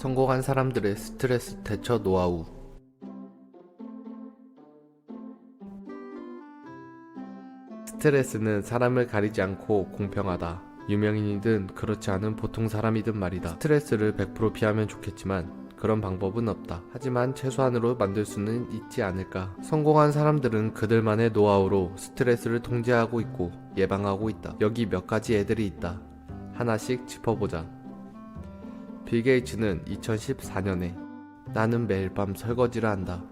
성공한 사람들의 스트레스 대처 노하우. 스트레스는 사람을 가리지 않고 공평하다. 유명인이든 그렇지 않은 보통 사람이든 말이다. 스트레스를 100% 피하면 좋겠지만 그런 방법은 없다. 하지만 최소한으로 만들 수는 있지 않을까. 성공한 사람들은 그들만의 노하우로 스트레스를 통제하고 있고 예방하고 있다. 여기 몇 가지 애들이 있다. 하나씩 짚어보자. 빌 게이츠는 2014년에 나는 매일 밤 설거지를 한다.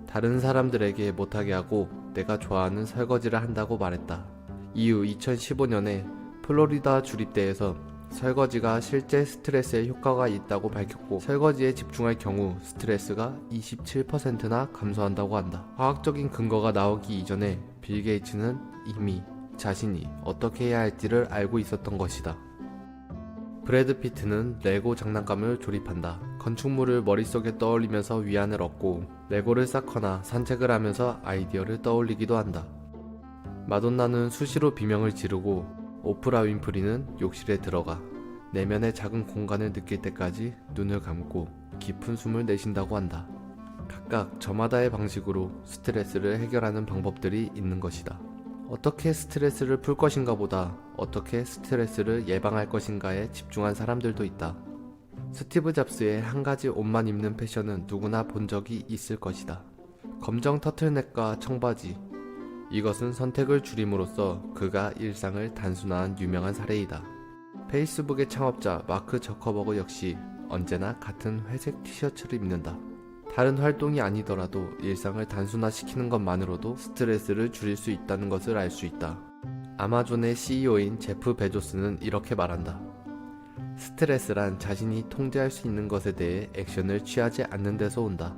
다른 사람들에게 못하게 하고 내가 좋아하는 설거지를 한다고 말했다. 이후 2015년에 플로리다 주립대에서 설거지가 실제 스트레스에 효과가 있다고 밝혔고 설거지에 집중할 경우 스트레스가 27%나 감소한다고 한다. 과학적인 근거가 나오기 이전에 빌 게이츠는 이미 자신이 어떻게 해야 할지를 알고 있었던 것이다. 브래드 피트는 레고 장난감을 조립한다. 건축물을 머릿속에 떠올리면서 위안을 얻고 레고를 쌓거나 산책을 하면서 아이디어를 떠올리기도 한다. 마돈나는 수시로 비명을 지르고 오프라 윈프리는 욕실에 들어가 내면의 작은 공간을 느낄 때까지 눈을 감고 깊은 숨을 내쉰다고 한다. 각각 저마다의 방식으로 스트레스를 해결하는 방법들이 있는 것이다. 어떻게 스트레스를 풀 것인가 보다 어떻게 스트레스를 예방할 것인가에 집중한 사람들도 있다. 스티브 잡스의 한 가지 옷만 입는 패션은 누구나 본 적이 있을 것이다. 검정 터틀넥과 청바지. 이것은 선택을 줄임으로써 그가 일상을 단순화한 유명한 사례이다. 페이스북의 창업자 마크 저커버그 역시 언제나 같은 회색 티셔츠를 입는다. 다른 활동이 아니더라도 일상을 단순화시키는 것만으로도 스트레스를 줄일 수 있다는 것을 알 수 있다. 아마존의 CEO인 제프 베조스는 이렇게 말한다. 스트레스란 자신이 통제할 수 있는 것에 대해 액션을 취하지 않는 데서 온다.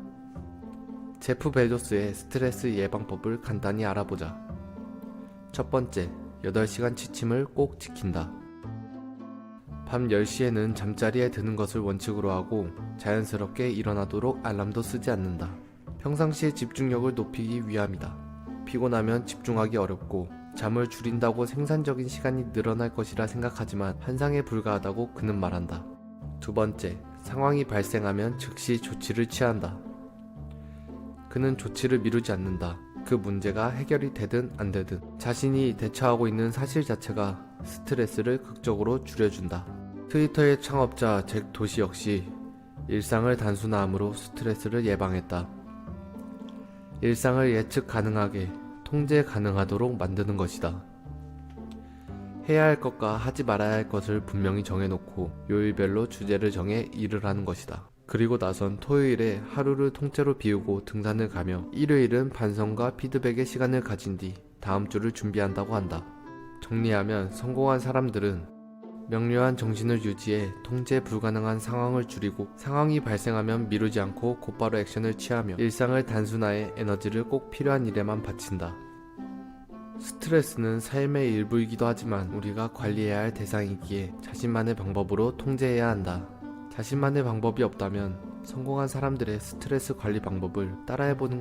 제프 베조스의 스트레스 예방법을 간단히 알아보자. 첫 번째, 8시간 취침을 꼭 지킨다. 밤 10시에는 잠자리에 드는 것을 원칙으로 하고 자연스럽게 일어나도록 알람도 쓰지 않는다. 평상시에 집중력을 높이기 위함이다. 피곤하면 집중하기 어렵고 잠을 줄인다고 생산적인 시간이 늘어날 것이라 생각하지만 환상에 불과하다고 그는 말한다. 두 번째, 상황이 발생하면 즉시 조치를 취한다. 그는 조치를 미루지 않는다. 그 문제가 해결이 되든 안 되든 자신이 대처하고 있는 사실 자체가 스트레스를 극적으로 줄여준다. 트위터의 창업자 잭 도시 역시 일상을 단순화함으로 스트레스를 예방했다. 일상을 예측 가능하게 통제 가능하도록 만드는 것이다. 해야 할 것과 하지 말아야 할 것을 분명히 정해놓고 요일별로 주제를 정해 일을 하는 것이다. 그리고 나선 토요일에 하루를 통째로 비우고 등산을 가며 일요일은 반성과 피드백의 시간을 가진 뒤 다음 주를 준비한다고 한다. 정리하면 성공한 사람들은 명료한 정신을 유지해 통제 불가능한 상황을 줄이고 상황이 발생하면 미루지 않고 곧바로 액션을 취하며 일상을 단순화해 에너지를 꼭 필요한 일에만 바친다. 스트레스는 삶의 일부이기도 하지만 우리가 관리해야 할 대상이기에 자신만의 방법으로 통제해야 한다. 자신만의 방법이 없다면 성공한 사람들의 스트레스 관리 방법을 따라해보는 것